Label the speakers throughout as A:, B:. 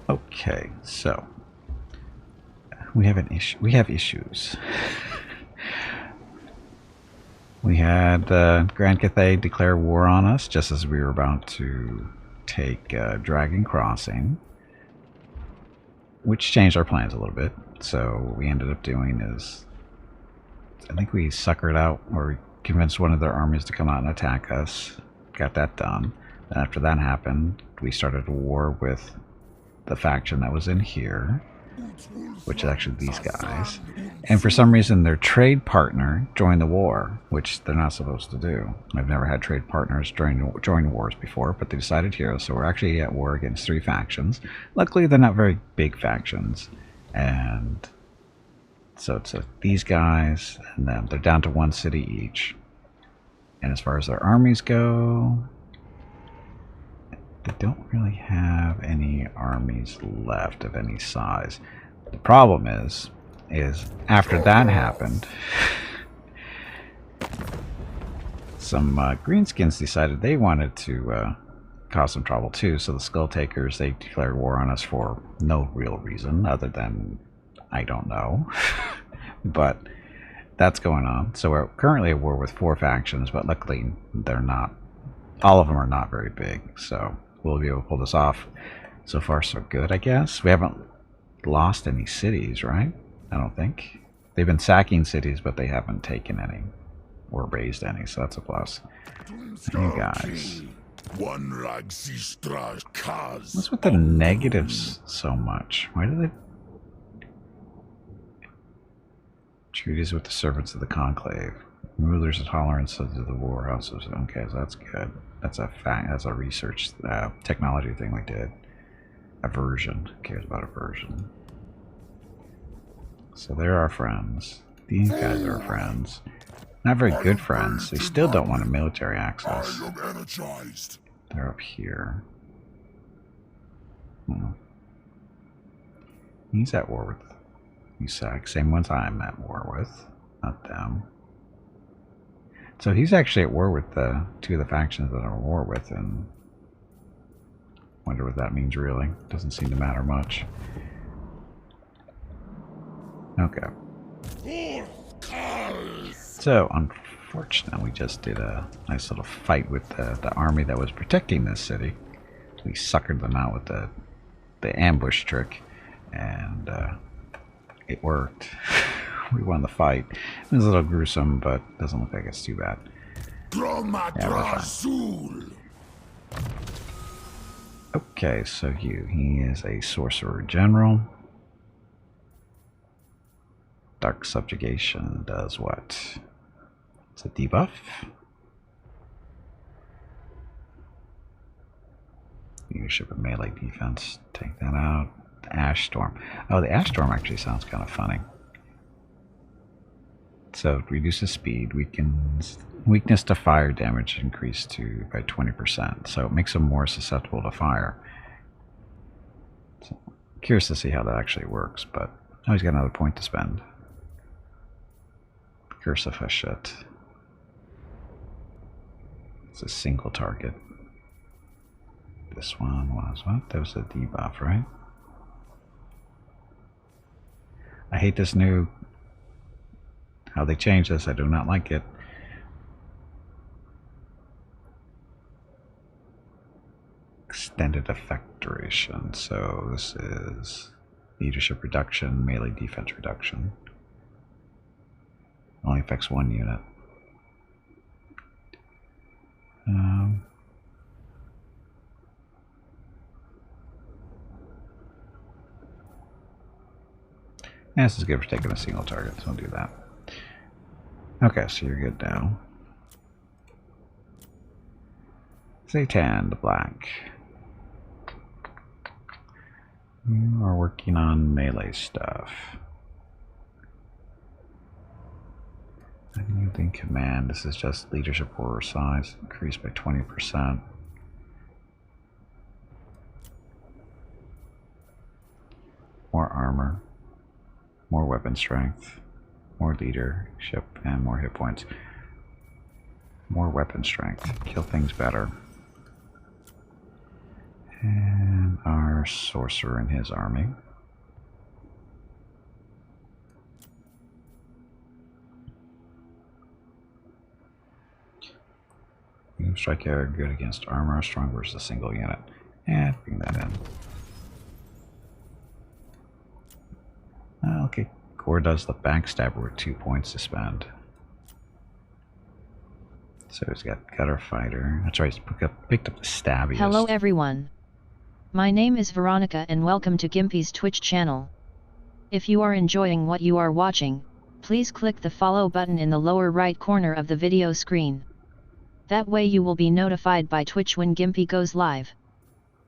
A: Okay, so we have an issue. We have issues. We had Grand Cathay declare war on us just as we were about to take Dragon Crossing, which changed our plans a little bit. So what we ended up doing is, I think we suckered out, or we convinced one of their armies to come out and attack us. Got that done. Then after that happened, we started a war with the faction that was in here, which is actually these guys. And for some reason, their trade partner joined the war, which they're not supposed to do. I've never had trade partners join wars before, but they decided here. So we're actually at war against 3 factions. Luckily, they're not very big factions. And so it's these guys and them. They're down to 1 city each. And as far as their armies go, they don't really have any armies left of any size. The problem is after that happened, some greenskins decided they wanted to cause some trouble too. So the Skull Takers, they declared war on us for no real reason other than I don't know. But that's going on. So we're currently at war with 4 factions, but luckily they're not. All of them are not very big, so we'll be able to pull this off. So far, so good, I guess. We haven't lost any cities, right? I don't think. They've been sacking cities, but they haven't taken any or raised any, so that's a plus. And you guys. What's with the negatives so much? Why do they... Treaties with the servants of the conclave. Rulers of tolerance of the war houses. Okay, so that's good. That's a fact. That's a research technology thing we did. Aversion. Who cares about aversion? So they're our friends. These guys are our friends. Not very good friends. They still don't want a military access. They're up here. He's at war with Usac. Same ones I'm at war with. Not them. So he's actually at war with the 2 of the factions that I'm at war with, and wonder what that means really. Doesn't seem to matter much. Okay. So, unfortunately, we just did a nice little fight with the army that was protecting this city. We suckered them out with the ambush trick, and it worked. We won the fight. It was a little gruesome, but doesn't look like it's too bad. Yeah, okay, so he is a sorcerer general. Dark subjugation does what? It's a debuff. Leadership of melee defense. Take that out. The Ash Storm. Oh, the Ash Storm actually sounds kind of funny. So it reduces speed, weakens weakness to fire damage increased by 20%. So it makes them more susceptible to fire. So, curious to see how that actually works, but now he's got another point to spend. Curse of Hashut. It's a single target. This one was what? That was a debuff, right? I hate this new... how they changed this. I do not like it. Extended effect duration. So this is leadership reduction, melee defense reduction. Only affects 1 unit. Yeah, this is good for taking a single target, so we'll do that. Okay, so you're good now. Zhatan, the black. You are working on melee stuff. Unyielding command. This is just leadership horror size increased by 20%. More armor, more weapon strength, more leadership, and more hit points. More weapon strength. Kill things better. And join our sorcerer in his army. Strike area good against armor, strong versus a single unit. And bring that in. Okay, Core does the backstabber with 2 points to spend. So he's got Gutter Fighter. That's right, he's picked up the Stabbiest.
B: Hello everyone. My name is Veronica and welcome to Gimpy's Twitch channel. If you are enjoying what you are watching, please click the follow button in the lower right corner of the video screen. That way you will be notified by Twitch when Gimpy goes live.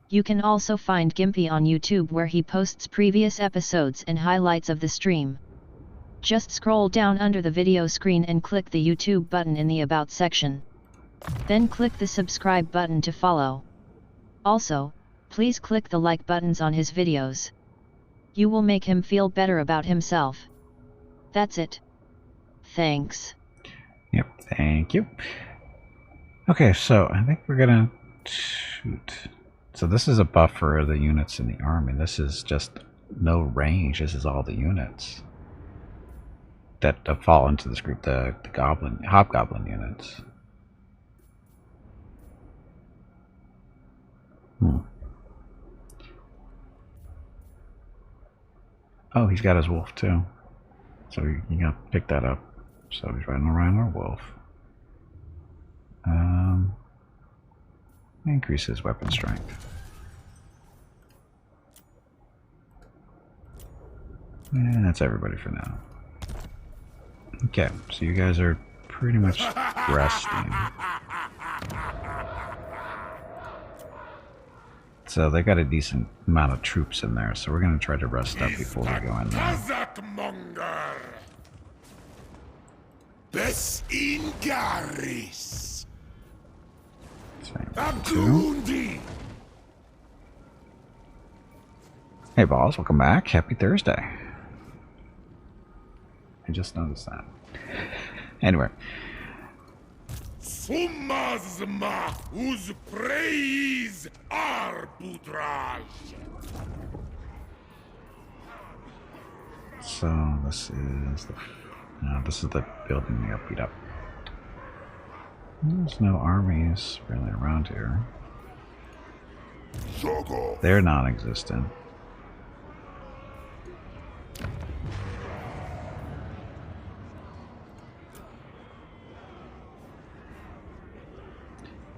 B: You can also find Gimpy on YouTube where he posts previous episodes and highlights of the stream. Just scroll down under the video screen and click the YouTube button in the About section. Then click the subscribe button to follow. Also, please click the like buttons on his videos. You will make him feel better about himself. That's it. Thanks.
A: Yep, thank you. Okay, so I think we're gonna shoot. So this is a buff for the units in the army. This is just no range. This is all the units that fall into this group, the hobgoblin units. Oh, he's got his wolf too. So you gotta pick that up. So he's riding around our wolf. Increase his weapon strength. And that's everybody for now. Okay, so you guys are pretty much resting. So they got a decent amount of troops in there, so we're going to try to rest up before we go in there. Hey balls, welcome back. Happy Thursday. I just noticed that. Anyway. So this is the building we got beat up. There's no armies really around here. They're non-existent.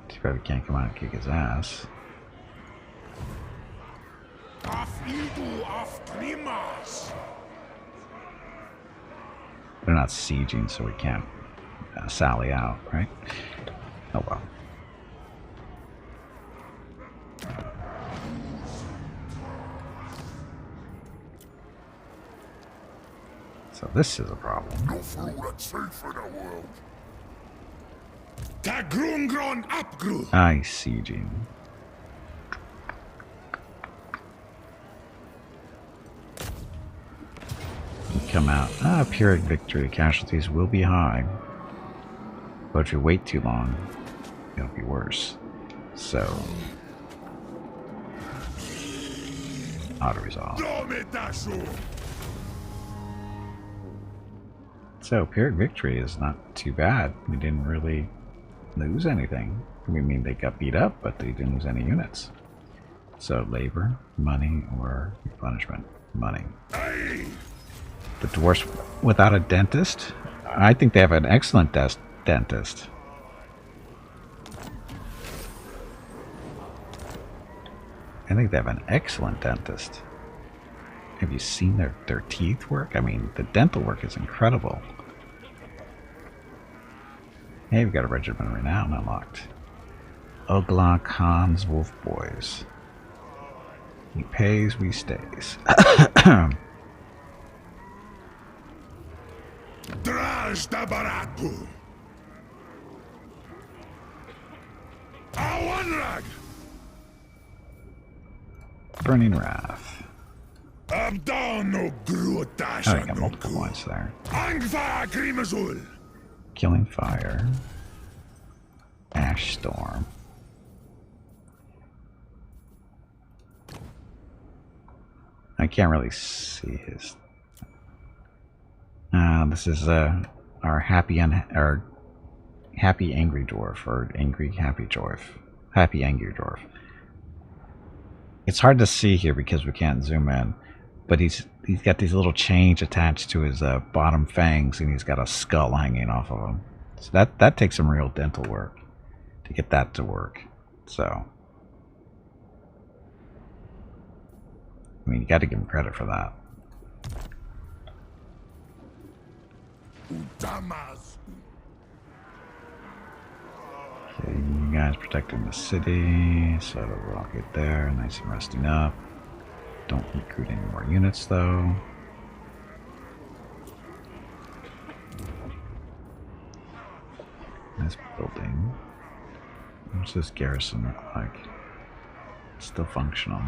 A: Too bad we can't come out and kick his ass. They're not sieging, so we can't sally out, right? Oh well. So this is a problem.
C: No food that's safe in the world.
A: I sieging. Come out. Pyrrhic victory. Casualties will be high. But if you wait too long, it'll be worse. So, auto-resolve. So, Pyrrhic victory is not too bad. We didn't really lose anything. I mean, they got beat up, but they didn't lose any units. So, labor, money, or punishment. Money. The dwarfs without a dentist? I think they have an excellent dentist. I think they have an excellent dentist. Have you seen their teeth work? I mean, the dental work is incredible. Hey, we've got a regiment of renown unlocked. Ugla Khan's Wolf Boys. He pays, we stays. Burning Wrath. Oh, I got multiple points there. Killing Fire. Ash Storm. I can't really see his. This is our our happy angry dwarf, or angry happy dwarf. Happy angry dwarf. It's hard to see here because we can't zoom in, but he's got these little chains attached to his bottom fangs, and he's got a skull hanging off of him. So that takes some real dental work to get that to work. So, I mean, you got to give him credit for that. Okay, you guys protecting the city, so we're all good there, nice and resting up. Don't recruit any more units though. This building. What's this garrison look like? It's still functional.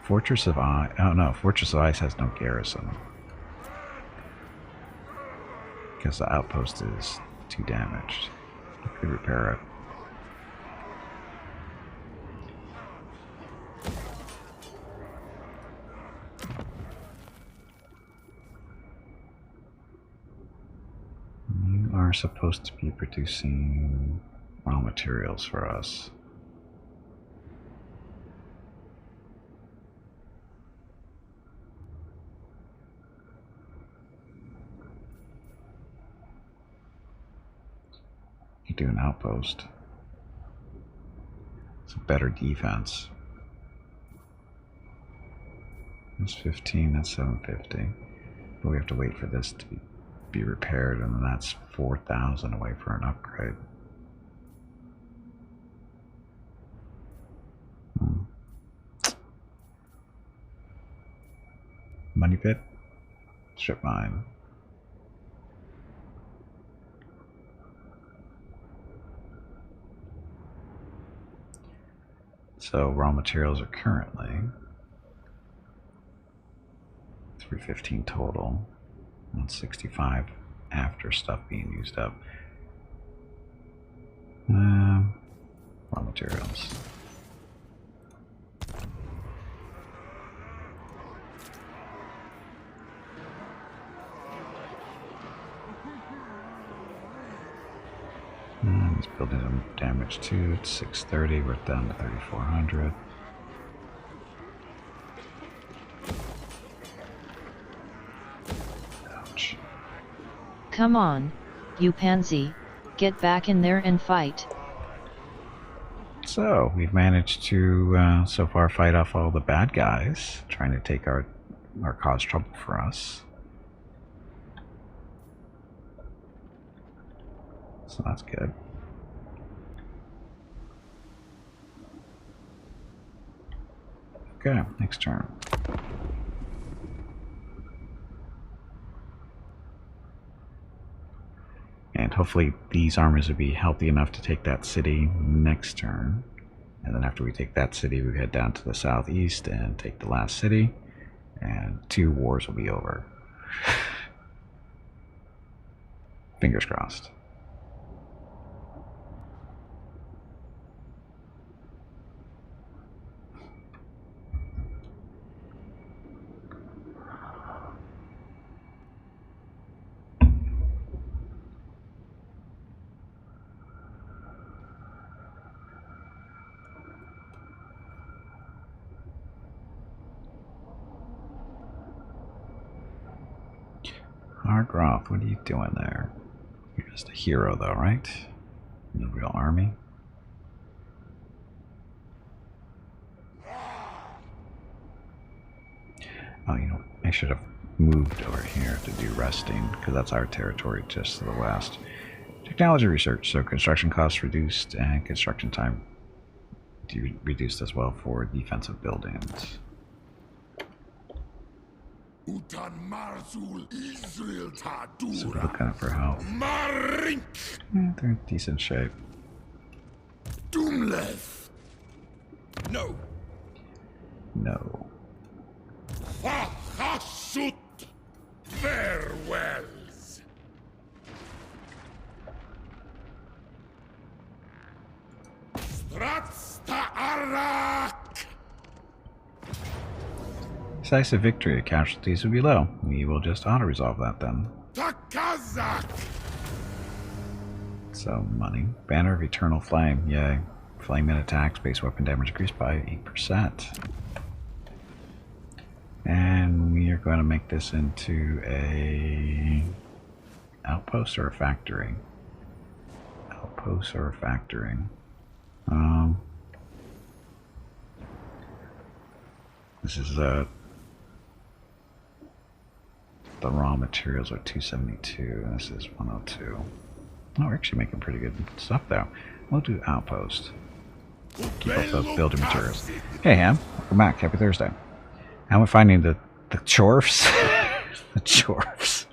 A: Fortress of Ice. Oh no, Fortress of Ice has no garrison. Because the outpost is too damaged. You could repair it. You are supposed to be producing raw materials for us. You do an outpost. It's a better defense. That's 15, that's 750. But we have to wait for this to be repaired, and then that's 4,000 away for an upgrade. Money pit? Strip mine. So raw materials are currently 315 total. 165 after stuff being used up. Raw materials. This building is damaged too. It's 630. We're down to 3,400. Ouch.
B: Come on, you pansy, get back in there and fight.
A: So we've managed to so far fight off all the bad guys trying to take our cause trouble for us. So that's good. Okay, next turn. And hopefully these armies will be healthy enough to take that city next turn. And then after we take that city, we head down to the southeast and take the last city. And 2 wars will be over. Fingers crossed. Hargroth, what are you doing there? You're just a hero though, right? No real army. Oh, you know, I should have moved over here to do resting, because that's our territory just to the west. Technology research, so construction costs reduced and construction time reduced as well for defensive buildings. So we're looking out for help. They're in decent shape.
C: No.
A: No.
C: Farewells.
A: decisive victory, casualties would be low. We will just auto-resolve that then.
C: Takazak!
A: So, money. Banner of Eternal Flame. Yay. Flame in attacks, base weapon damage increased by 8%. And we are going to make this into a outpost or a factory. Outpost or a factory. This is the raw materials are 272. This is 102. Oh, we're actually making pretty good stuff though. We'll do outpost. Keep up the building materials. Hey Ham, welcome back. Happy Thursday. How am I finding the chorfs? The chorfs.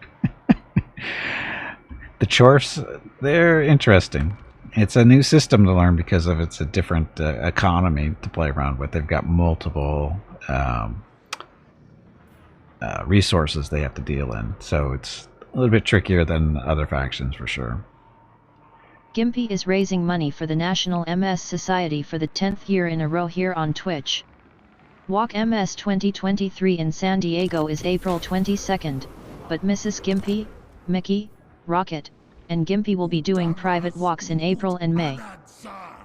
A: The chorfs, they're interesting. It's a new system to learn because of it's a different economy to play around with. They've got multiple resources they have to deal in, so it's a little bit trickier than other factions for sure.
B: Gimpy is raising money for the National MS Society for the 10th year in a row here on Twitch. Walk MS 2023 in San Diego is April 22nd, but Mrs. Gimpy, Mickey, Rocket, and Gimpy will be doing private walks in April and May.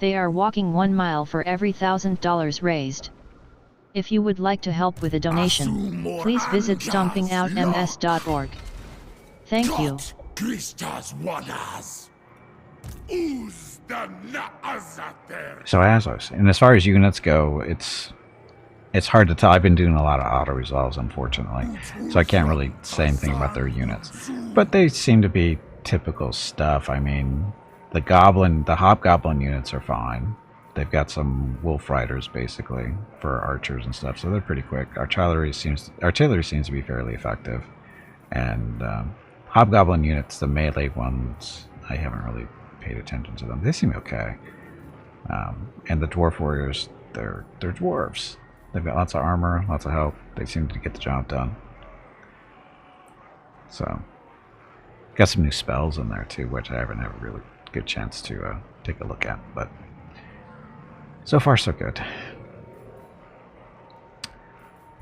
B: They are walking 1 mile for every $1,000 raised. If you would like to help with a donation, please visit stompingoutms.org. Thank you.
A: So as I was saying, and as far as units go, it's hard to tell. I've been doing a lot of auto resolves, unfortunately, so I can't really say anything about their units. But they seem to be typical stuff. I mean, the hobgoblin units are fine. They've got some wolf riders basically for archers and stuff, so they're pretty quick. Artillery seems to be fairly effective, and hobgoblin units, the melee ones, I haven't really paid attention to them. They seem okay. And the dwarf warriors, they're dwarves. They've got lots of armor, lots of health. They seem to get the job done. So, got some new spells in there too, which I haven't had a really good chance to take a look at, but so far so good.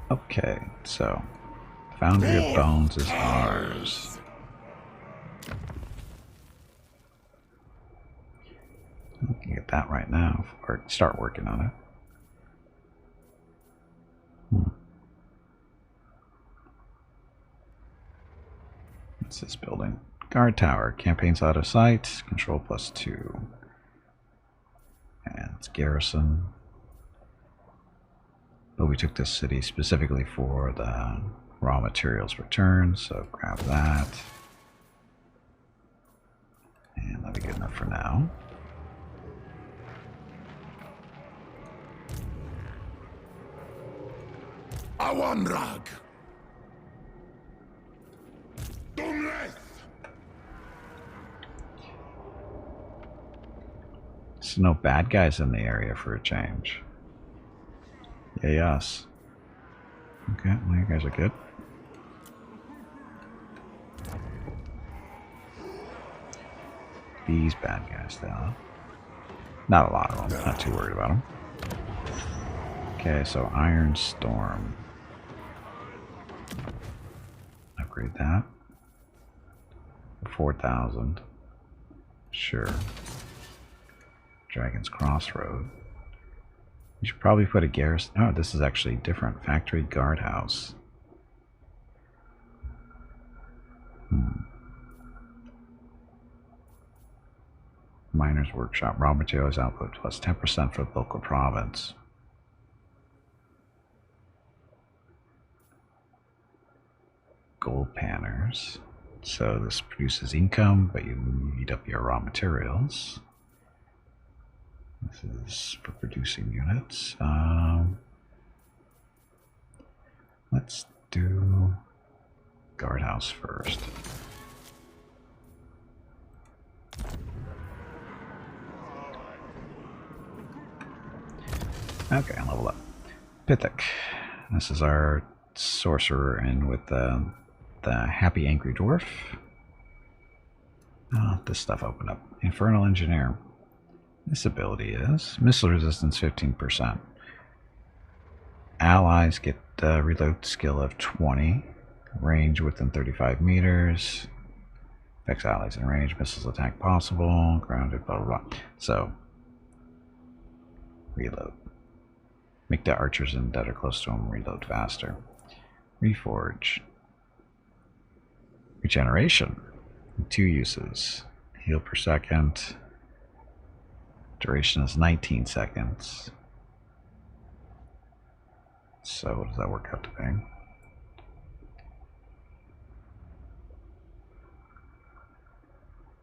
A: Okay, so Foundry of Bones is ours. We can get that right now, or start working on it. What's this building? Guard tower. Campaigns out of sight. Control +2. And it's garrison. But we took this city specifically for the raw materials return, so grab that. And that'll be good enough for now.
C: Awanrag.
A: So no bad guys in the area for a change. Yay us. Okay, well you guys are good. These bad guys though. Not a lot of them, not too worried about them. Okay, so Iron Storm. Upgrade that. 4,000. Sure. Dragon's Crossroad. We should probably put a garrison. Oh, this is actually different. Factory Guardhouse. Miner's Workshop. Raw materials output plus 10% for the local province. Gold panners. So this produces income, but you need up your raw materials. This is for producing units. Let's do guardhouse first. Okay, level up. Pithik. This is our sorcerer, and with the happy angry dwarf. Oh, this stuff opened up. Infernal Engineer. This ability is missile resistance 15%. allies get reload skill of 20, range within 35 meters, affects allies in range, missiles attack possible, grounded, blah blah blah. So, reload. Make the archers that are close to him reload faster. Reforge. Regeneration. 2 uses. Heal per second. Duration is 19 seconds. So what does that work out to be?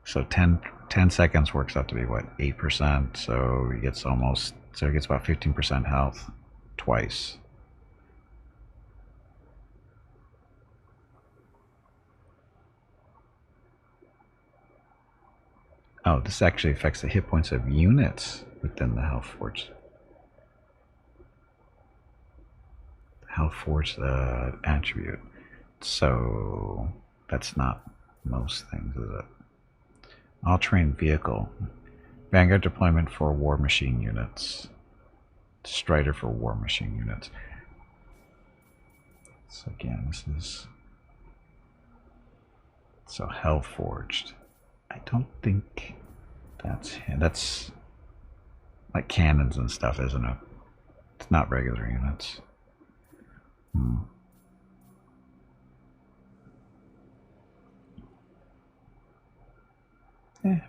A: So 10 seconds works out to be what, 8%, so he gets almost, so he gets about 15% health twice. Oh, this actually affects the hit points of units within the Health Forge. Health Forge attribute. So that's not most things, is it? All-terrain vehicle. Vanguard deployment for war machine units. Strider for war machine units. So again, this is... So Hell Forged. I don't think that's like cannons and stuff, isn't it? It's not regular units.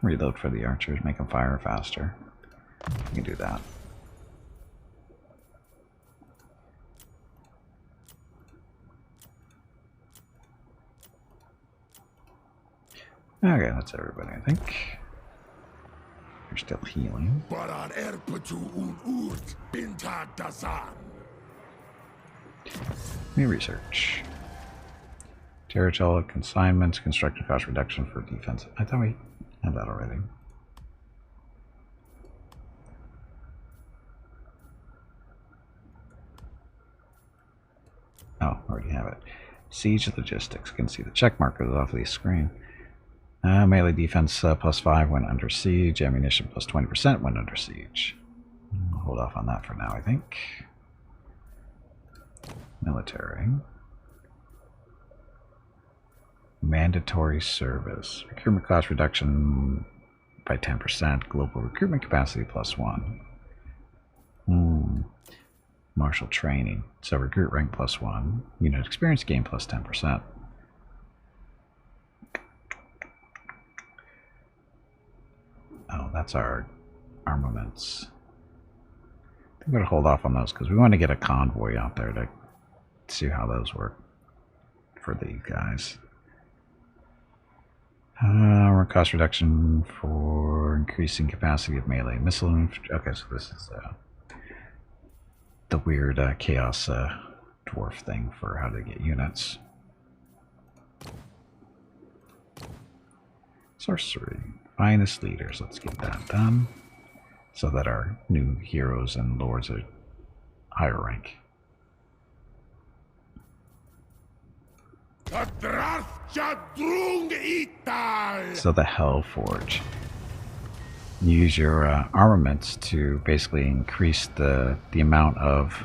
A: Reload for the archers, make them fire faster. You can do that. Okay, that's everybody, I think. You're still healing. Let me research. Territorial consignments, construction cost reduction for defense. I thought we had that already. Oh, already have it. Siege logistics. You can see the check markers off the screen. Melee defense +5 when under siege. Ammunition +20% when under siege. I'll hold off on that for now, I think. Military. Mandatory service. Recruitment cost reduction by 10%. Global recruitment capacity +1. Martial training. So recruit rank +1. Unit experience gain +10%. Oh, that's our armaments. I think we're going to hold off on those because we want to get a convoy out there to see how those work for these guys. Cost reduction for increasing capacity of melee missile. Okay, so this is the weird chaos dwarf thing for how to get units. Sorcery. Finest leaders. Let's get that done so that our new heroes and lords are higher rank. So the Hell Forge. Use your armaments to basically increase the amount of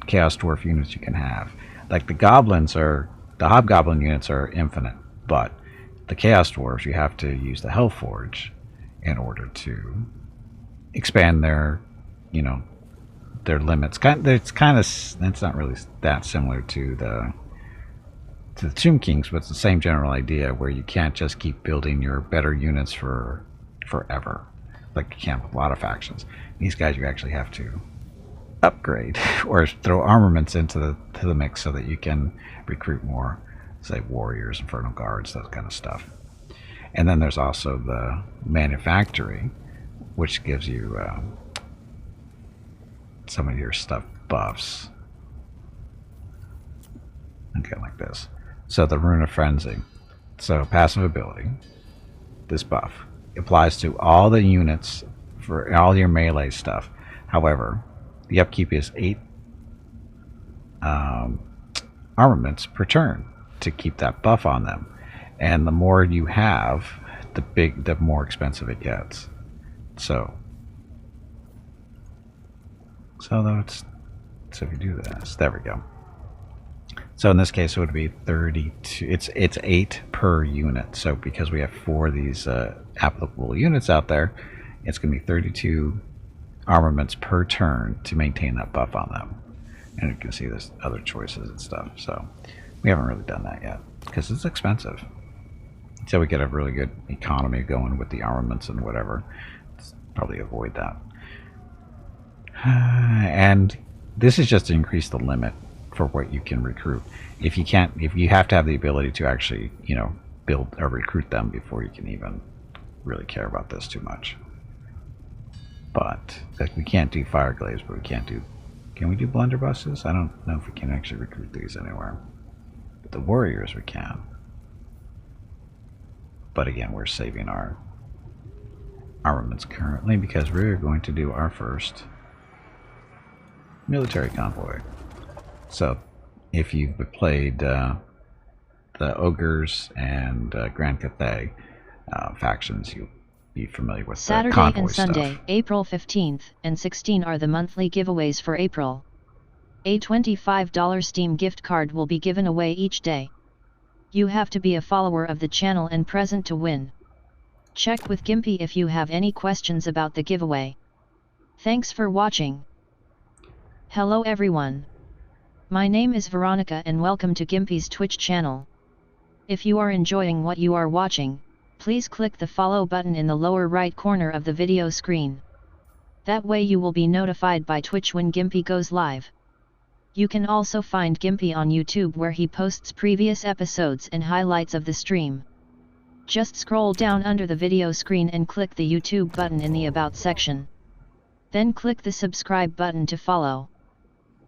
A: Chaos Dwarf units you can have. Like the Hobgoblin units are infinite, but the Chaos Dwarves, you have to use the Hell Forge in order to expand their, their limits. It's not really that similar to the Tomb Kings, but it's the same general idea where you can't just keep building your better units for forever, like you can with a lot of factions. These guys you actually have to upgrade or throw armaments into the mix so that you can recruit more, say warriors, infernal guards, that kind of stuff. And then there's also the manufactory, which gives you some of your stuff buffs. Okay, like this. So the Rune of Frenzy. So passive ability, this buff applies to all the units for all your melee stuff. However, the upkeep is 8 armaments per turn to keep that buff on them. And the more you have, the more expensive it gets. So So if you do this, there we go. So in this case, it would be 32. It's 8 per unit. So because we have 4 of these applicable units out there, it's going to be 32 armaments per turn to maintain that buff on them. And you can see there's other choices and stuff. So we haven't really done that yet because it's expensive. So we get a really good economy going with the armaments and whatever. Let's probably avoid that. And this is just to increase the limit for what you can recruit. If you have to have the ability to actually, build or recruit them before you can even really care about this too much. But like, we can't do fire glaives, but can we do blunderbusses? I don't know if we can actually recruit these anywhere. But the warriors we can. But again, we're saving our armaments currently because we're going to do our first military convoy. So if you've played the Ogres and Grand Cathay factions, you'll be familiar with the convoy
B: Saturday and Sunday,
A: stuff.
B: April 15th and 16 are the monthly giveaways for April. A $25 Steam gift card will be given away each day. You have to be a follower of the channel and present to win. Check with Gimpy if you have any questions about the giveaway. Thanks for watching. Hello everyone. My name is Veronica and welcome to Gimpy's Twitch channel. If you are enjoying what you are watching, please click the follow button in the lower right corner of the video screen. That way you will be notified by Twitch when Gimpy goes live. You can also find Gimpy on YouTube where he posts previous episodes and highlights of the stream. Just scroll down under the video screen and click the YouTube button in the About section. Then click the subscribe button to follow.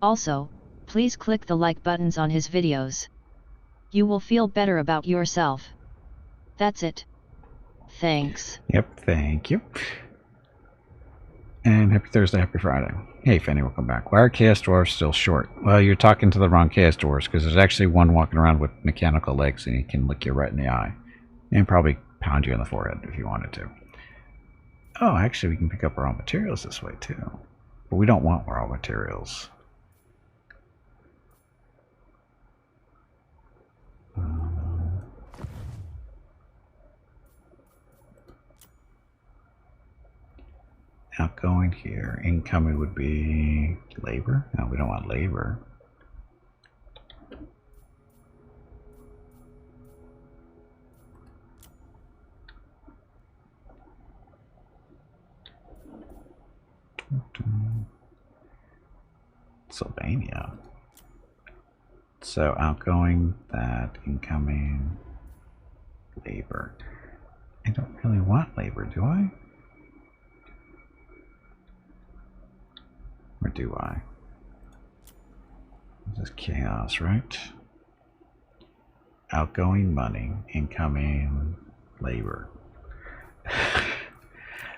B: Also, please click the like buttons on his videos. You will feel better about yourself. That's it. Thanks.
A: Yep, thank you. And happy Thursday, happy Friday. Hey Fanny, welcome back. Why are Chaos Dwarves still short? Well, you're talking to the wrong Chaos Dwarves, because there's actually one walking around with mechanical legs and he can lick you right in the eye. And probably pound you in the forehead if you wanted to. Oh, actually we can pick up raw materials this way too. But we don't want raw materials. Outgoing here. Incoming would be labor. No, we don't want labor. Sylvania. So outgoing, that, incoming, labor. I don't really want labor, do I? Or do I? This is chaos, right? Outgoing money, incoming labor.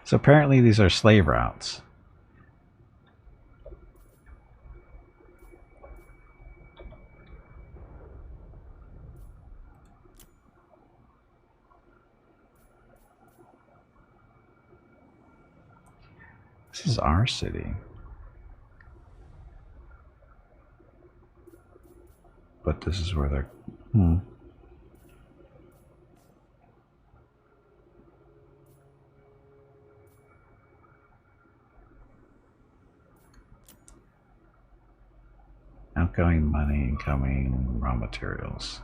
A: So apparently these are slave routes. This is our city. But this is where they're... Outgoing money, incoming raw materials.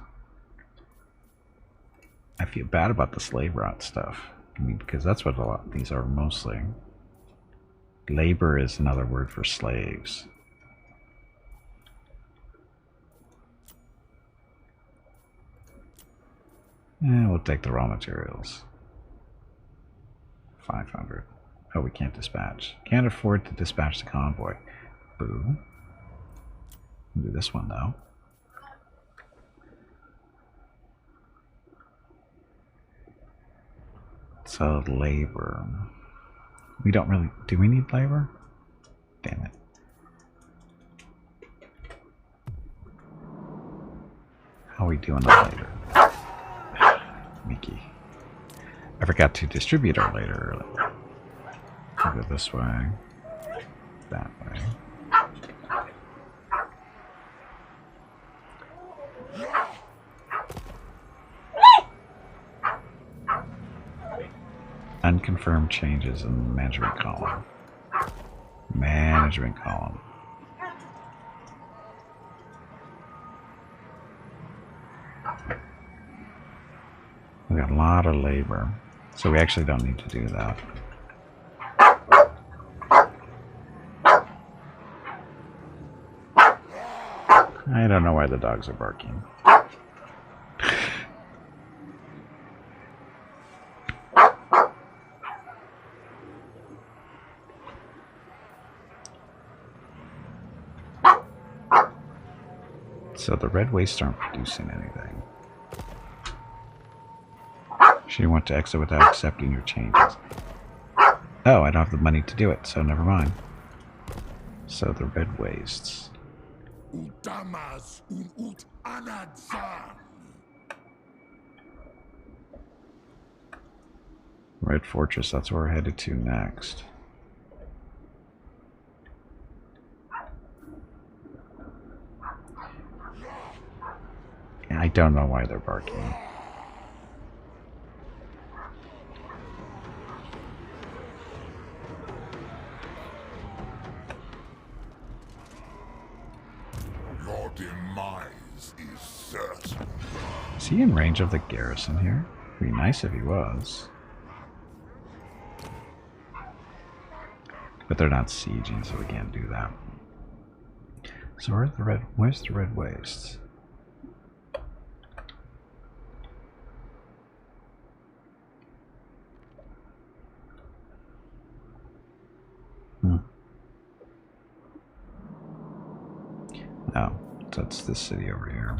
A: I feel bad about the slave route stuff. I mean, because that's what a lot of these are mostly. Labor is another word for slaves. We'll take the raw materials. 500. Oh, we can't dispatch. Can't afford to dispatch the convoy. Boo. We'll do this one though. So labor. We don't really... Do we need labor? Damn it. How are we doing that later? Mickey. I forgot to distribute our later earlier. We'll go this way. That way. unconfirmed changes in the management column. Management column. We got a lot of labor, so we actually don't need to do that. I don't know why the dogs are barking. So the red wastes aren't producing anything. She went to exit without accepting your changes. Oh, I don't have the money to do it, so never mind. So the red wastes.
C: Utamas un ut anadzan.
A: Red Fortress, that's where we're headed to next. I don't know why they're barking.
C: Your demise is certain.
A: Is he in range of the garrison here? It'd be nice if he was. But they're not sieging, so we can't do that. So where's the red wastes? Oh, that's this city over here.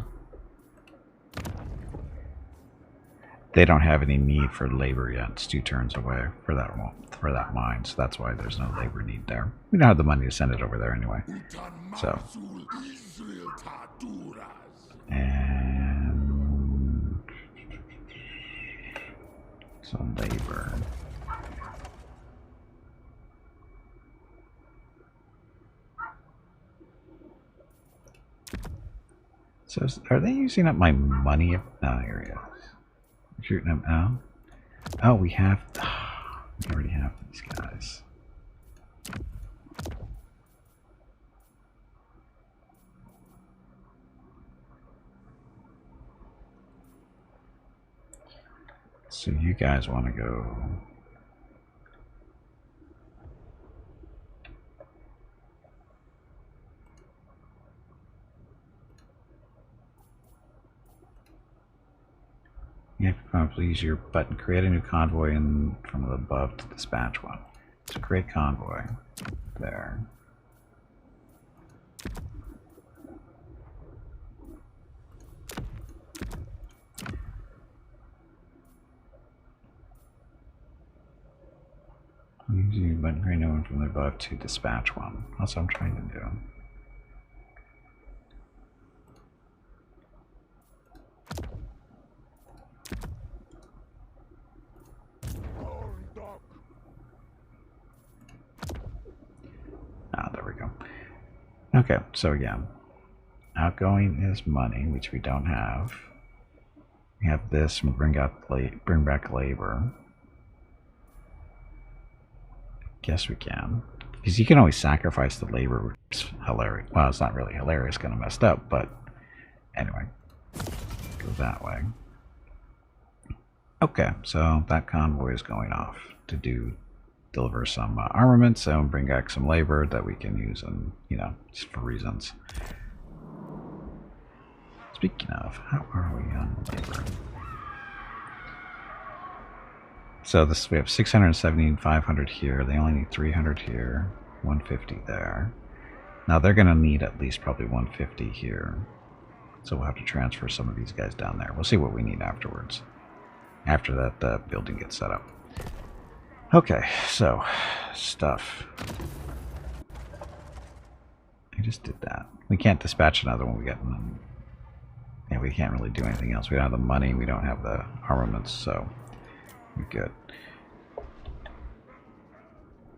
A: They don't have any need for labor yet. It's 2 turns away for that mine, so that's why there's no labor need there. We don't have the money to send it over there anyway. So, and some labor. So, are they using up my money? No, here he is. Shooting them out. Oh, we already have these guys. So you guys want to go. Yeah, please your button. Create a new convoy and from above to dispatch one. So create convoy. There. Using your button, create a new one from above to dispatch one. That's what I'm trying to do. There we go. Okay, so again, outgoing is money, which we don't have. We have this and bring back labor. Guess we can, because you can always sacrifice the labor, which is hilarious. Well, it's not really hilarious, kind of messed up, but anyway, go that way. Okay, so that convoy is going off to deliver some armaments and bring back some labor that we can use, and just for reasons. Speaking of, how are we on labor? So we have 670 and 500 here. They only need 300 here, 150 there. Now they're going to need at least probably 150 here. So we'll have to transfer some of these guys down there. We'll see what we need afterwards. After that building gets set up. Okay, so stuff. I just did that. We can't dispatch another one. Yeah, we can't really do anything else. We don't have the money. We don't have the armaments, so we're good.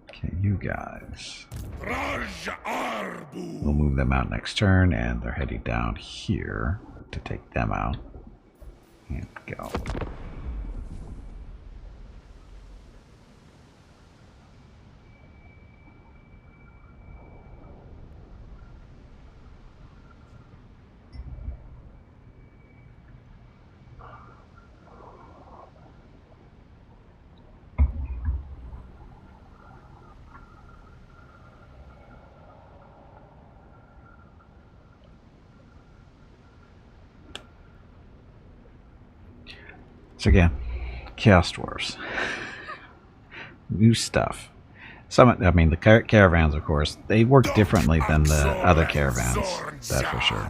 A: Okay, you guys. We'll move them out next turn, and they're heading down here to take them out. And go. So again, Chaos Dwarfs. New stuff. I mean, the caravans, of course, they work differently than the other caravans. That's for sure.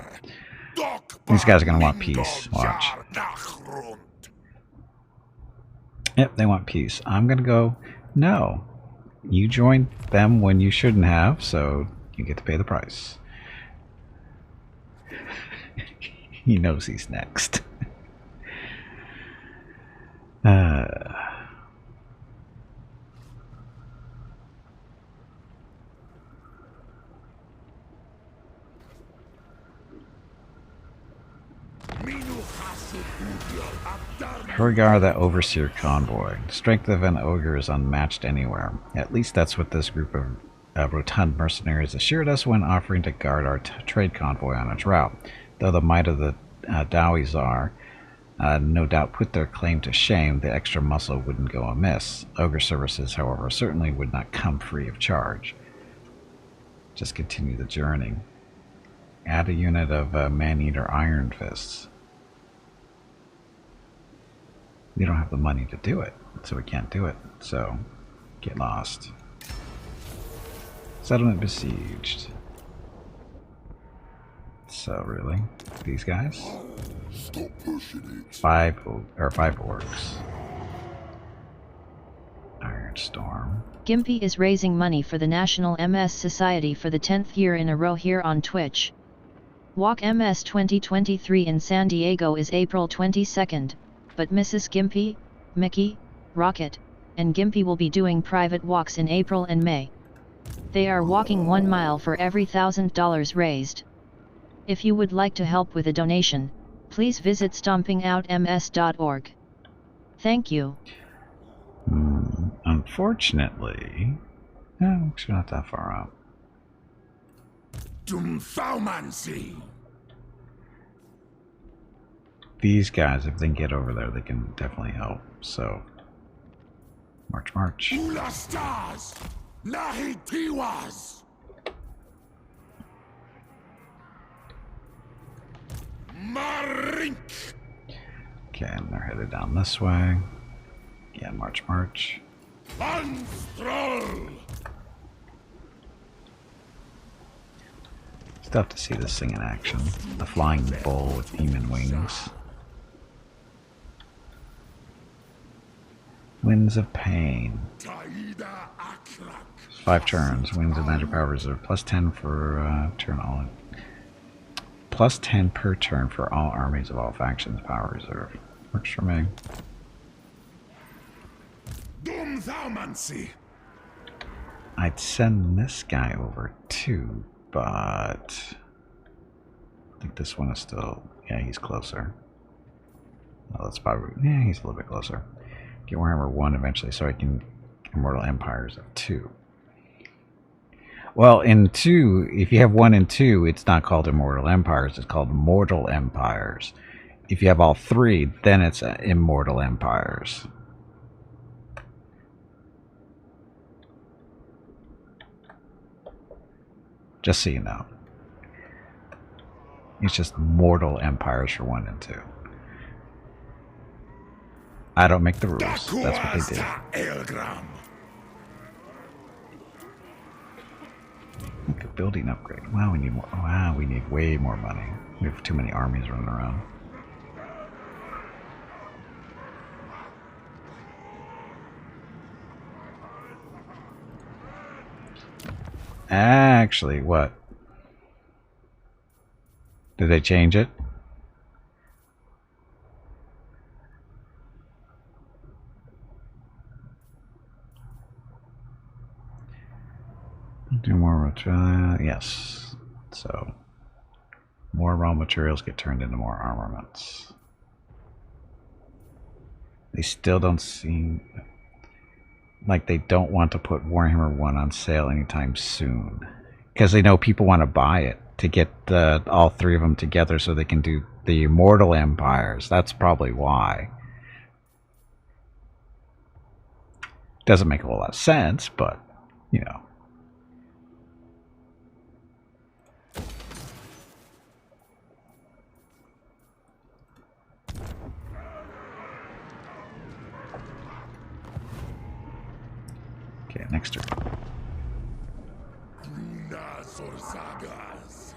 A: These guys are going to want peace. Watch. Yep, they want peace. I'm going to go, no. You joined them when you shouldn't have, so you get to pay the price. He knows he's next. Hurgar, the Overseer Convoy. The strength of an ogre is unmatched anywhere. At least that's what this group of rotund mercenaries assured us when offering to guard our trade convoy on its route. Though the might of the Dowie Czar no doubt put their claim to shame, the extra muscle wouldn't go amiss. Ogre services, however, certainly would not come free of charge. Just continue the journey. Add a unit of man-eater iron fists. We don't have the money to do it, so we can't do it. So, get lost. Settlement besieged. So really, these guys?
C: Stop pushing it.
A: Five orcs. Iron Storm.
B: Gimpy is raising money for the National MS Society for the 10th year in a row here on Twitch. Walk MS 2023 in San Diego is April 22nd, but Mrs. Gimpy, Mickey, Rocket, and Gimpy will be doing private walks in April and May. They are walking 1 mile for every $1,000 raised. If you would like to help with a donation, please visit stompingoutms.org. Thank you.
A: Unfortunately, no, we're not that far out. These guys, if they can get over there, they can definitely help. So, march, march. Okay, and they're headed down this way. Yeah, march, march. Stuff to see this thing in action. The flying bull with demon wings. Winds of Pain. 5 turns. Winds of Magic Power Reserve. Plus 10 for turn all. Plus 10 per turn for all armies of all factions. Power Reserve. Works for me. I'd send this guy over too, but I think this one is still, yeah, he's closer. Well, that's probably, yeah, he's a little bit closer. Get Warhammer 1 eventually so I can Immortal Empires of 2. Well, in 2, if you have 1 and 2, it's not called Immortal Empires, it's called Mortal Empires. If you have all 3, then it's Immortal Empires. Just so you know. It's just Mortal Empires for 1 and 2. I don't make the rules. That's what they did. Like a building upgrade. Wow, we need more. Wow, we need way more money. We have too many armies running around. Actually, what? Did they change it? Do more material. Yes. So, more raw materials get turned into more armaments. They still don't seem like they don't want to put Warhammer 1 on sale anytime soon. Because they know people want to buy it to get all 3 of them together so they can do the Immortal Empires. That's probably why. Doesn't make a whole lot of sense, but, you know. Baxter.
C: Lunas or sagas.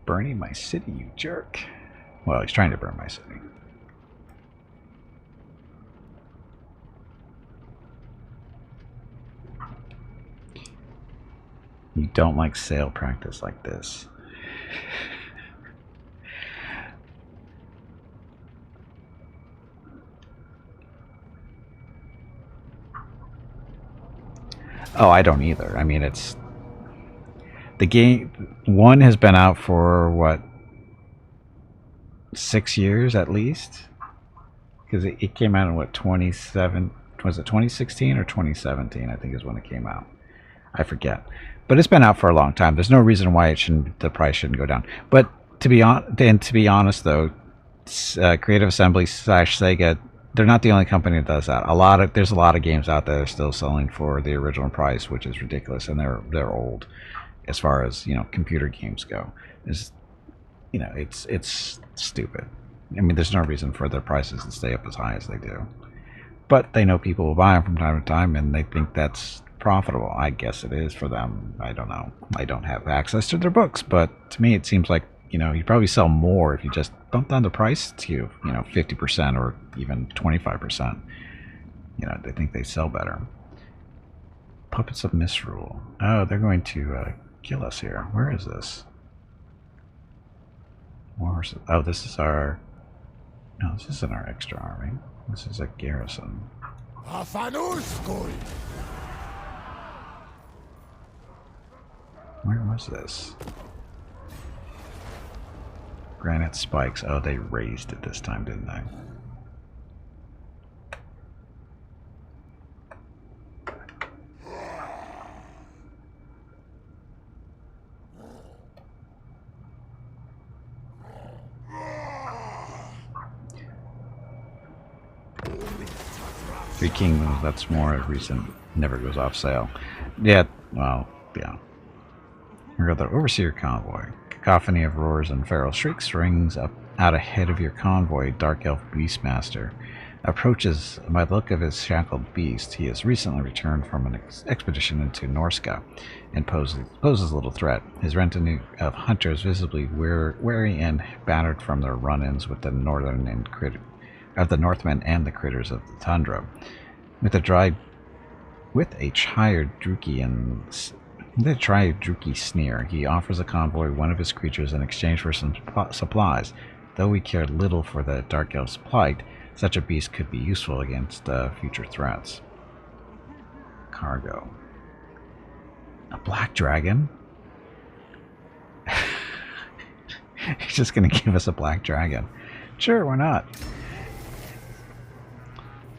A: Burning my city, you jerk. Well, he's trying to burn my city. You don't like sale practice like this. Oh, I don't either. I mean, it's... The game... One has been out for, what, 6 years at least? Because it came out in, what, 27... Was it 2016 or 2017, I think is when it came out. I forget. But it's been out for a long time. There's no reason why the price shouldn't go down. But to be honest, though, Creative Assembly / Sega, they're not the only company that does that. There's a lot of games out there that are still selling for the original price, which is ridiculous, and they're old as far as computer games go. It's stupid. I mean, there's no reason for their prices to stay up as high as they do. But they know people will buy them from time to time, and they think that's profitable. I guess it is for them. I don't know. I don't have access to their books, but to me it seems like you probably sell more if you just bump down the price to 50% or even 25%. They think they sell better. Puppets of Misrule. Oh, they're going to kill us here. Where is this? Oh, this is our... No, this isn't our extra army. This is a garrison. Where was this? Granite spikes. Oh, they raised it this time, didn't they? Three Kingdoms, that's more recent. Never goes off sale. Yeah, well, yeah. We got the Overseer Convoy. Cacophony of roars and feral shrieks rings up out ahead of your convoy. Dark Elf Beastmaster approaches. By the look of his shackled beast, he has recently returned from an expedition into Norska and poses little threat. His retinue of hunters visibly weary and battered from their run-ins with the Northmen and the critters of the tundra. With a Triadruki sneer, he offers a convoy one of his creatures in exchange for some supplies. Though we care little for the Dark Elf's plight, such a beast could be useful against future threats. Cargo. A black dragon? He's just going to give us a black dragon. Sure, why not?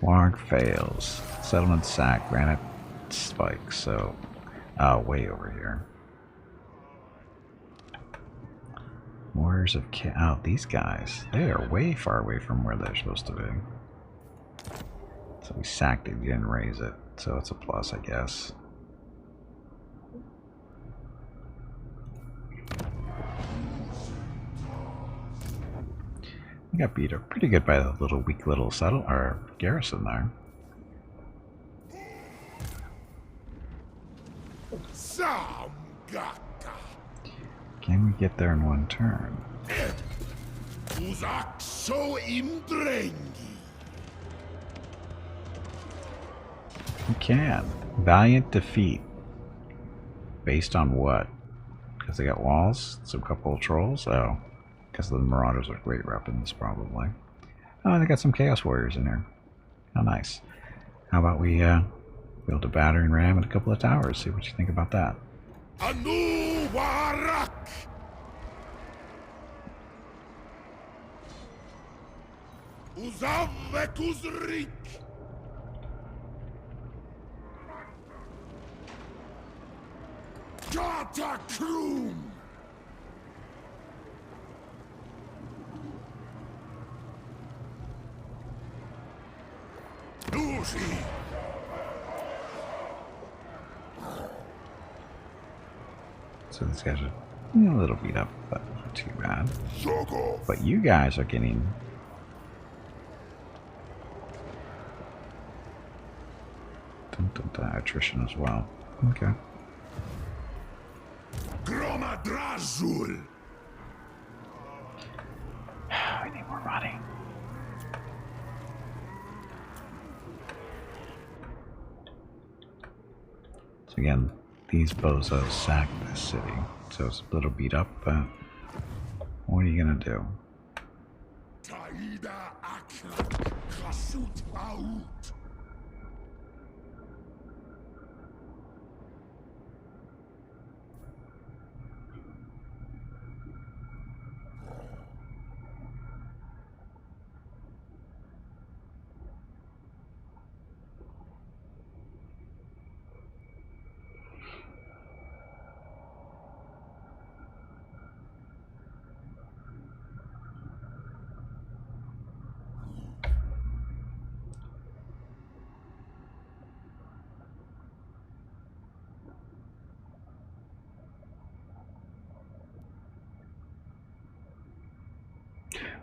A: Warg fails. Settlement sack. Granite spikes. So, way over here. Warriors of oh, these guys. They are way far away from where they're supposed to be. So we sacked it. We didn't raise it. So it's a plus, I guess. We got beat up pretty good by the weak little garrison there. Can we get there in one turn? We can. Valiant defeat. Based on what? Because they got walls? Some couple of trolls? Oh. Because the Marauders are great weapons, probably. Oh, they got some Chaos Warriors in here. How nice. How about we build a battering ram and a couple of towers? See what you think about that.
C: Anu Warak! Uzavekuzrik! Gata Krum! Lucy!
A: So these guys are a little beat up, but not too bad. But you guys are getting attrition as well. Okay. I need more money. So again, these bozos sacked this city, so it's a little beat up, but what are you gonna do?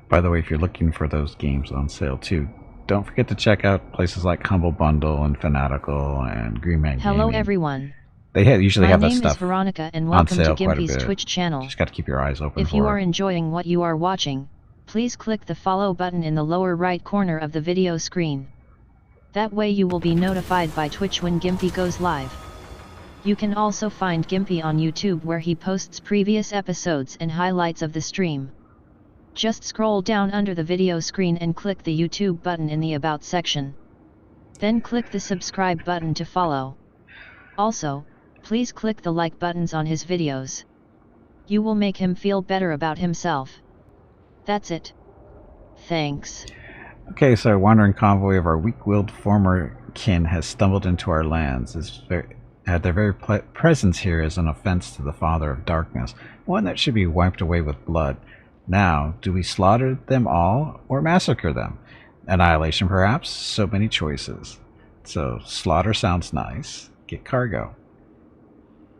A: By the way, if you're looking for those games on sale too, don't forget to check out places like Humble Bundle and Fanatical and Green Man
B: Hello
A: Gaming.
B: Everyone.
A: They usually have that
B: My name is
A: stuff
B: Veronica and
A: on
B: welcome to
A: sale quite a
B: Gimpy's
A: bit.
B: Twitch channel.
A: Just got to keep your eyes open
B: If
A: for
B: you are
A: it.
B: enjoying what you are watching, please click the follow button in the lower right corner of the video screen. That way you will be notified by Twitch when Gimpy goes live. You can also find Gimpy on YouTube where he posts previous episodes and highlights of the stream. Just scroll down under the video screen and click the YouTube button in the About section. Then click the subscribe button to follow. Also, please click the like buttons on his videos. You will make him feel better about himself. That's it. Thanks.
A: Okay, so a wandering convoy of our weak-willed former kin has stumbled into our lands. Their very presence here is an offense to the Father of Darkness, one that should be wiped away with blood. Now, do we slaughter them all or massacre them? Annihilation, perhaps? So many choices. So, slaughter sounds nice. Get cargo.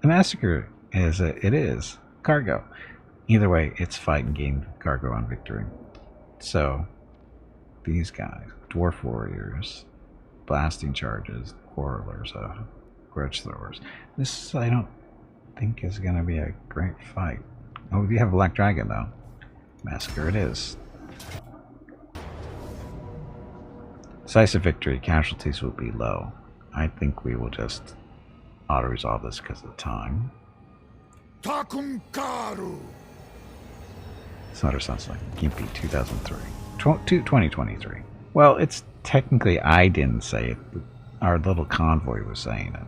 A: A massacre is cargo. Either way, it's fight and gain cargo on victory. So, these guys, dwarf warriors, blasting charges, quarrelers, grudge throwers. This, I don't think, is going to be a great fight. Oh, we have a black dragon, though. Massacre it is. Decisive victory. Casualties will be low. I think we will just auto-resolve this because of time. Slaughter sounds like Gimpy 2003. 2023. Well, it's technically I didn't say it. Our little convoy was saying it.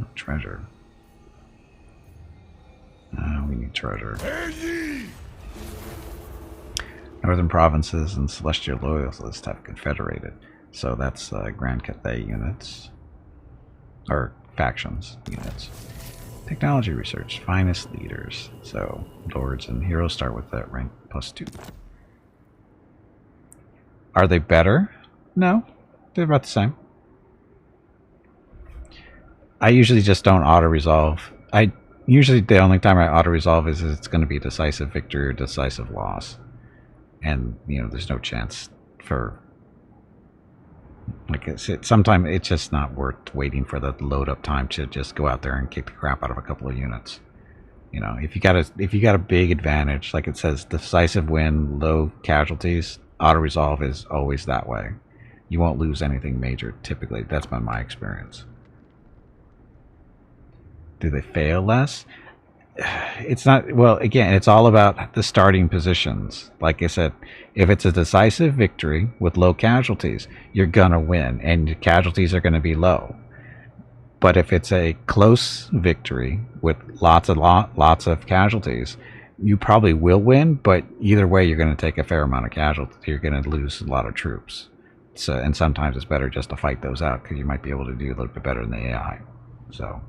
A: Oh, treasure. We need treasure. Northern provinces and celestial loyalists have confederated. So that's Grand Cathay units. Or factions units. Technology research. Finest leaders. So lords and heroes start with that rank +2. Are they better? No. They're about the same. I usually just don't auto-resolve. Usually the only time I auto-resolve is it's going to be decisive victory or decisive loss. And, you know, there's no chance for... Like I said, sometimes it's just not worth waiting for the load-up time to just go out there and kick the crap out of a couple of units. You know, if you got a big advantage, like it says, decisive win, low casualties, auto-resolve is always that way. You won't lose anything major, typically. That's been my experience. Do they fail less? It's not, well, again, it's all about the starting positions. Like I said, if it's a decisive victory with low casualties, you're gonna win, and your casualties are gonna be low. But if it's a close victory with lots of casualties, you probably will win, but either way, you're gonna take a fair amount of casualties. You're gonna lose a lot of troops. So, and sometimes it's better just to fight those out, because you might be able to do a little bit better than the AI. So,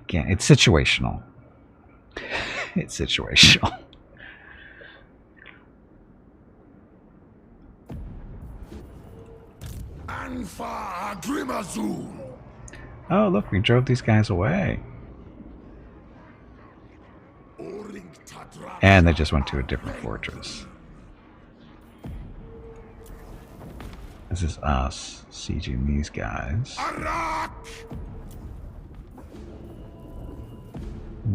A: again, it's situational. It's situational. Oh, look, we drove these guys away. And they just went to a different fortress. This is us sieging these guys. Who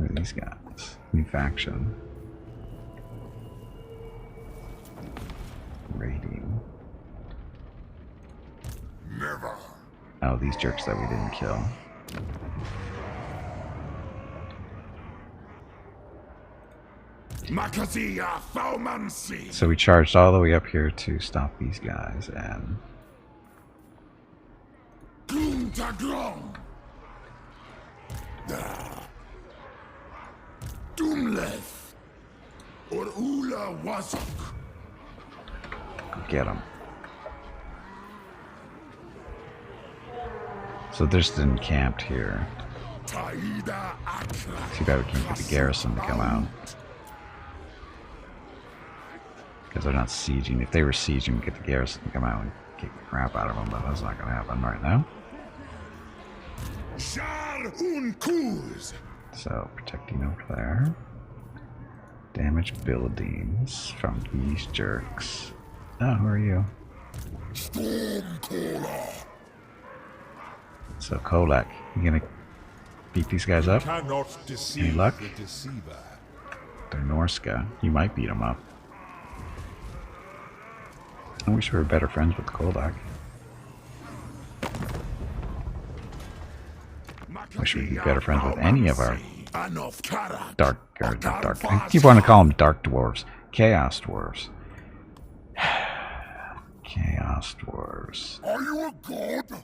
A: are these guys? New faction. Raiding.
C: Never.
A: Oh, these jerks that we didn't kill. So we charged all the way up here to stop these guys, and go get them. So they're just encamped here. Too bad we can't get the garrison to come out. Because they're not sieging. If they were sieging, we'd get the garrison to come out and kick the crap out of them, but that's not going to happen right now. So, protecting over there. Damage buildings from these jerks. Oh, who are you? So, Kolak, you gonna beat these guys up? Any luck? They're Norska. You might beat them up. I wish we were better friends with Kolak. Wish we'd be better friends with any of our not dark. I keep wanting to call them dark dwarves. Chaos dwarves. Chaos dwarves.
C: Are you a god?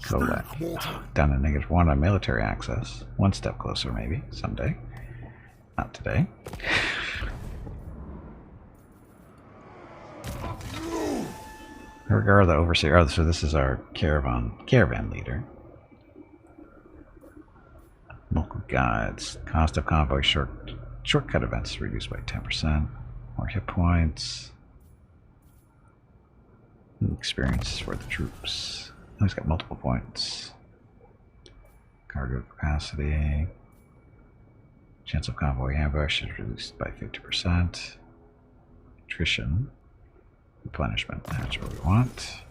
A: Kolak. Down to -1 on military access. One step closer, maybe. Someday. Not today. Hergar the Overseer. Oh, so this is our caravan leader. Local guides. Cost of convoy shortcut events reduced by 10%. More hit points. Experience for the troops. Oh, he's got multiple points. Cargo capacity. Chance of convoy ambush is reduced by 50%. Attrition. Replenishment, that's what we want.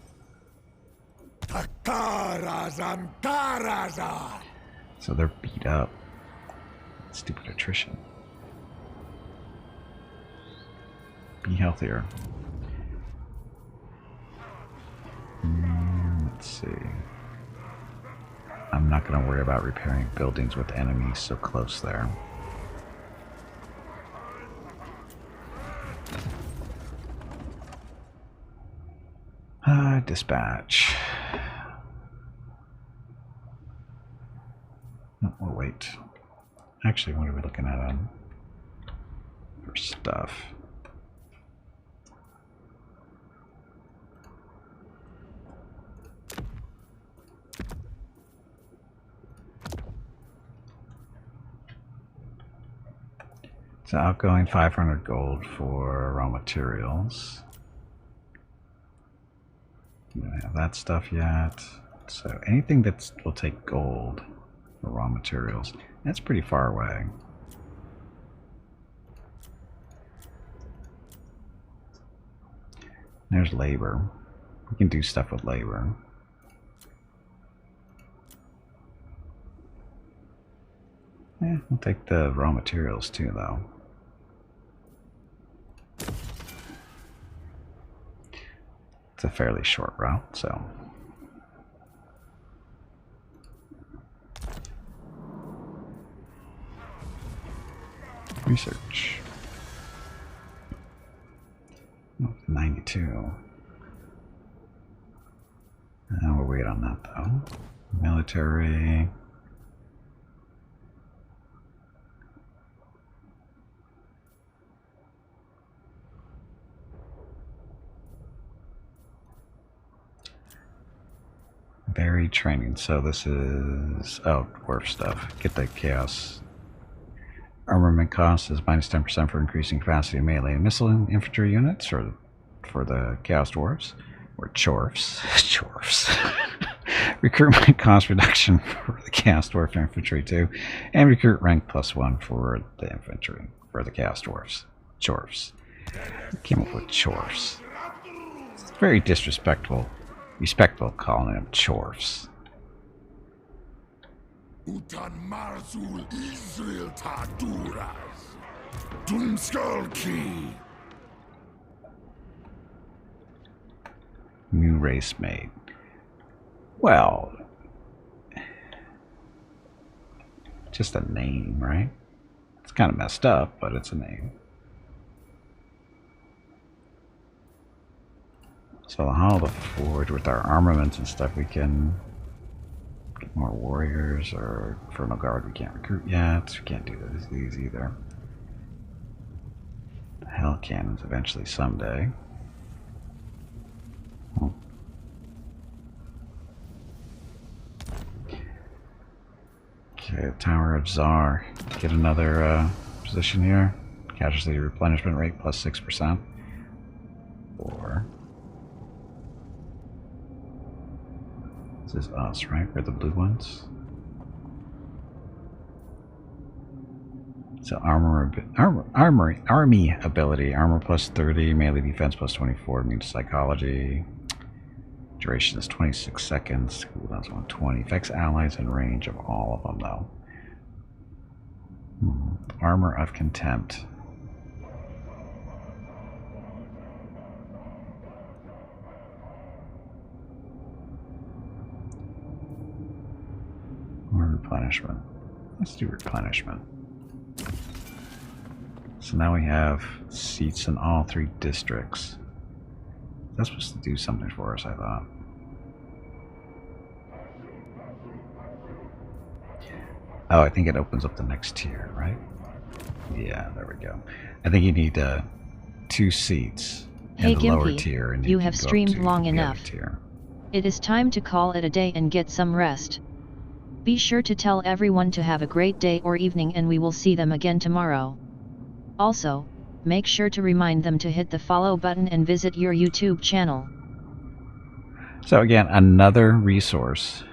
A: So they're beat up. Stupid attrition. Be healthier. Let's see. I'm not going to worry about repairing buildings with enemies so close there. Dispatch. No, we'll wait. Actually, what are we looking at on for stuff? So outgoing 500 gold for raw materials. We don't have that stuff yet. So anything that will take gold for raw materials, that's pretty far away. There's labor. We can do stuff with labor. Yeah, we'll take the raw materials too, though. It's a fairly short route, so. Research. 92. We'll wait on that though. Military. Varied training. So this is dwarf stuff. Get the chaos. Armament cost is -10% for increasing capacity of melee and missile infantry units, or for the chaos dwarves, or chorfs. Chorfs. recruitment cost reduction for the Chaos Dwarf infantry too, and recruit rank +1 for the infantry for the Chaos Dwarfs. Chorfs. Came up with chorfs. It's very disrespectful. Respectful calling them chorfs.
C: Utan Marzul Israel Taduras. Dumskulki.
A: New race made. Well, just a name, right? It's kind of messed up, but it's a name. So the Hall of the Forge, with our armaments and stuff, we can get more warriors, or Infernal Guard we can't recruit yet. We can't do these either. The Hell Cannons eventually someday. Okay, Tower of Tsar. Get another position here. Casualty replenishment rate +6%. Or this is us, right? We're the blue ones. So army ability, armor +30, melee defense +24, immune to psychology. Duration is 26 seconds. Cooldowns 120. Affects allies in range of all of them, though. Armor of Contempt. Or replenishment. Let's do replenishment. So now we have seats in all 3 districts. That's supposed to do something for us, I thought. Oh, I think it opens up the next tier, right? Yeah, there we go. I think you need 2 seats in the lower tier, and
B: you have streamed long enough. It is time to call it a day and get some rest. Be sure to tell everyone to have a great day or evening, and we will see them again tomorrow. Also, make sure to remind them to hit the follow button and visit your YouTube channel.
A: So again, another resource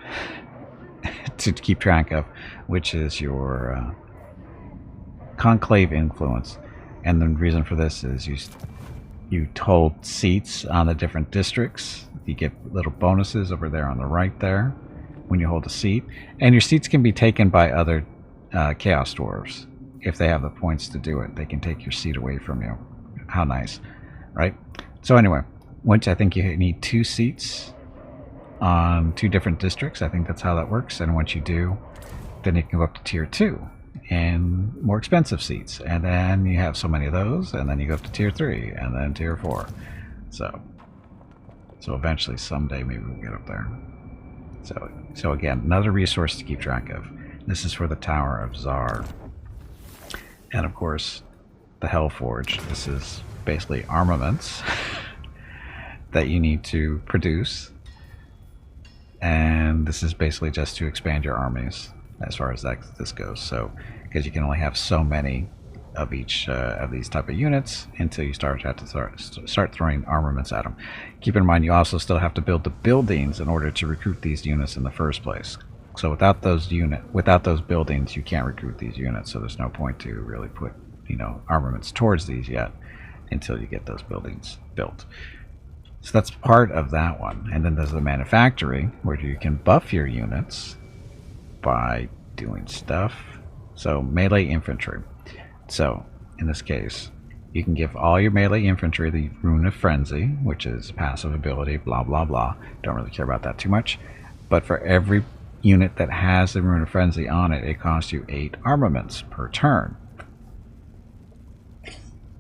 A: to keep track of, which is your conclave influence. And the reason for this is you hold seats on the different districts. You get little bonuses over there on the right there when you hold a seat. And your seats can be taken by other Chaos Dwarves. If they have the points to do it, they can take your seat away from you. How nice, right? So anyway, once I think you need 2 seats on 2 different districts. I think that's how that works. And once you do, then you can go up to tier 2 and more expensive seats. And then you have so many of those, and then you go up to tier 3 and then tier 4. So eventually, someday, maybe we'll get up there. So again, another resource to keep track of. This is for the Tower of Tsar. And of course, the Hellforge. This is basically armaments that you need to produce. And this is basically just to expand your armies as far as this goes. So, because you can only have so many of each of these type of units until you start throwing armaments at them. Keep in mind, you also still have to build the buildings in order to recruit these units in the first place. So without those buildings, you can't recruit these units. So there's no point to really put, armaments towards these yet until you get those buildings built. So that's part of that one. And then there's the manufacturing, where you can buff your units by doing stuff. So melee infantry. So in this case, you can give all your melee infantry the Rune of Frenzy, which is passive ability, blah blah blah. Don't really care about that too much. But for every unit that has the Rune of Frenzy on it, it costs you 8 armaments per turn.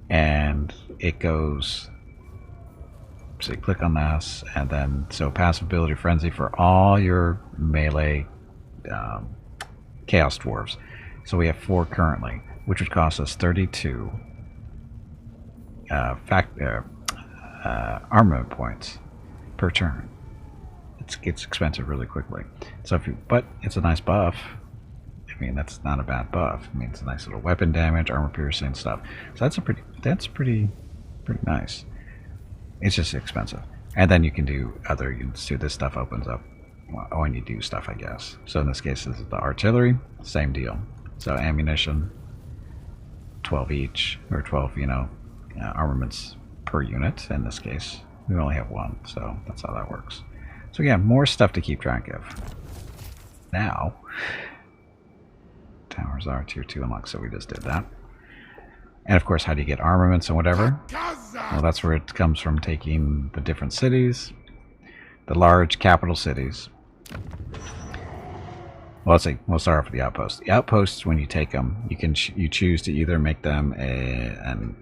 A: And it goes, so you click on this, and then so passive ability Frenzy for all your melee Chaos Dwarves. So we have 4 currently, which would cost us 32 armament points per turn. It gets expensive really quickly. So but it's a nice buff. I mean, that's not a bad buff. I mean, it's a nice little weapon damage, armor piercing stuff. So that's pretty nice. It's just expensive. And then you can do other units too. This stuff opens up well, when you do stuff, I guess. So in this case, this is the artillery, same deal. So ammunition, 12 each, or 12, armaments per unit. In this case, we only have one, so that's how that works. So again, more stuff to keep track of. Now, towers are tier 2 unlocked, so we just did that. And of course, how do you get armaments and whatever? Well, that's where it comes from, taking the different cities, the large capital cities. Well, let's see. We'll start off with the outposts. The outposts, when you take them, you choose to either make them an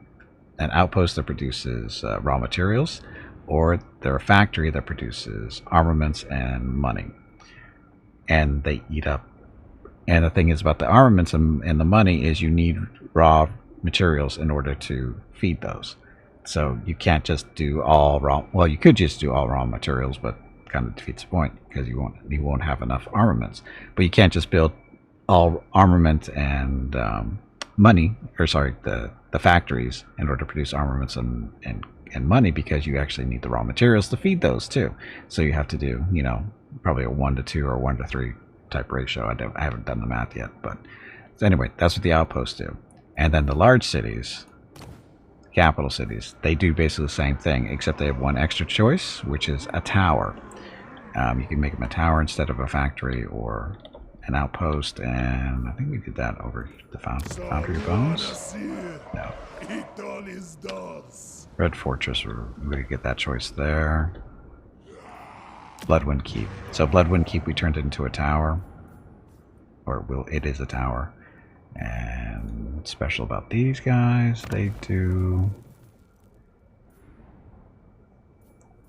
A: outpost that produces raw materials, or they're a factory that produces armaments and money. And they eat up. And the thing is about the armaments and the money is you need raw materials in order to feed those. So you can't just do all raw. Well, you could just do all raw materials, but kind of defeats the point because you won't have enough armaments. But you can't just build all armament and money, or sorry, the factories in order to produce armaments and money, because you actually need the raw materials to feed those too. So you have to do, probably a 1-to-2 or 1-to-3 type ratio. I haven't done the math yet, but so anyway, that's what the outposts do. And then the large cities, capital cities, they do basically the same thing, except they have one extra choice, which is a tower. You can make them a tower instead of a factory or an outpost, and I think we did that over the Foundry of Bones. No. Red Fortress, we're going to get that choice there. Bloodwind Keep. So Bloodwind Keep, we turned it into a tower, or it is a tower. And what's special about these guys? They're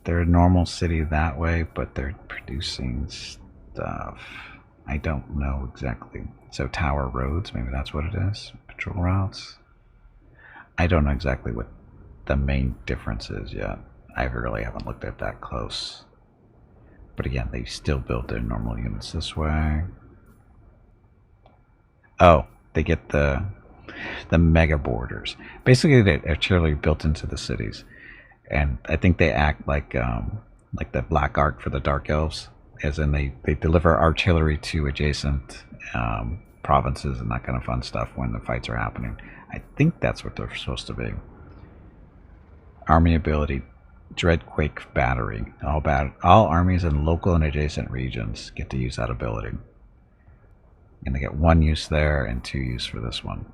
A: a normal city that way, but they're producing stuff. I don't know exactly. So tower roads, maybe that's what it is. Patrol routes. I don't know exactly what the main difference is yet. I really haven't looked at that close. But again, they still build their normal units this way. Oh, they get the mega borders. Basically, they're artillery built into the cities, and I think they act like the Black Ark for the Dark Elves, as in they deliver artillery to adjacent provinces and that kind of fun stuff when the fights are happening. I think that's what they're supposed to be. Army ability, Dreadquake Battery. All armies in local and adjacent regions get to use that ability. And they get 1 use there and 2 use for this one.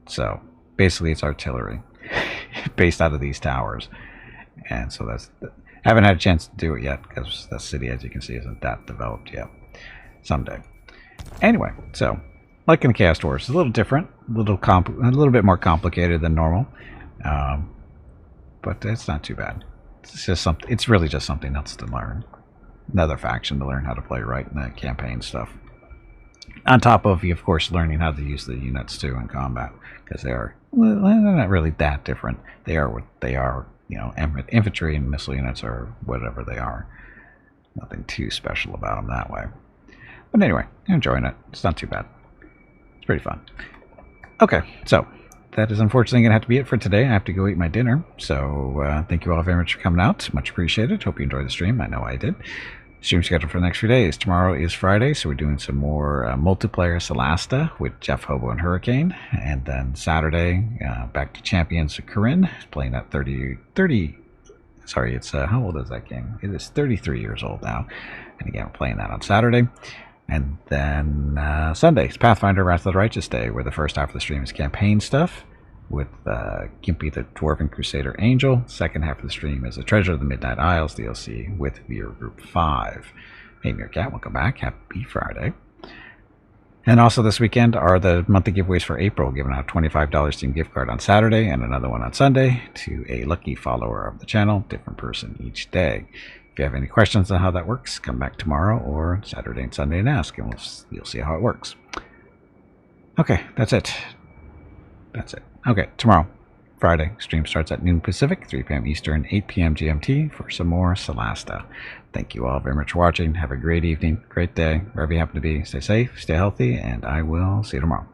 A: So basically it's artillery based out of these towers. And so haven't had a chance to do it yet because the city, as you can see, isn't that developed yet. Someday. Anyway, so like in the Chaos Wars, it's a little different, a little bit more complicated than normal, but it's not too bad. It's just something. It's really just something else to learn, another faction to learn how to play right in the campaign stuff. On top of, of course, learning how to use the units too in combat, because they're not really that different. They are what they are. Infantry and missile units are whatever they are. Nothing too special about them that way. But anyway, I'm enjoying it. It's not too bad. It's pretty fun. Okay, so that is unfortunately going to have to be it for today. I have to go eat my dinner. So thank you all very much for coming out. Much appreciated. Hope you enjoyed the stream. I know I did. Stream schedule for the next few days. Tomorrow is Friday, so we're doing some more multiplayer Solasta with Jeff, Hobo, and Hurricane. And then Saturday, back to Champions of Corinne, playing at 30. Sorry, it's how old is that game? It is 33 years old now. And again, we're playing that on Saturday. And then Sunday is Pathfinder Wrath of the Righteous Day, where the first half of the stream is campaign stuff with Gimpy the Dwarven Crusader Angel. Second half of the stream is a Treasure of the Midnight Isles DLC with Viewer Group 5. Hey Meerkat, welcome back. Happy Friday. And also this weekend are the monthly giveaways for April, giving out a $25 Steam gift card on Saturday and another one on Sunday to a lucky follower of the channel, different person each day. If you have any questions on how that works, come back tomorrow or Saturday and Sunday and ask, and you'll see how it works. Okay, that's it. That's it. Okay, tomorrow, Friday, stream starts at noon Pacific, 3 p.m. Eastern, 8 p.m. GMT for some more Solasta. Thank you all very much for watching. Have a great evening, great day, wherever you happen to be. Stay safe, stay healthy, and I will see you tomorrow.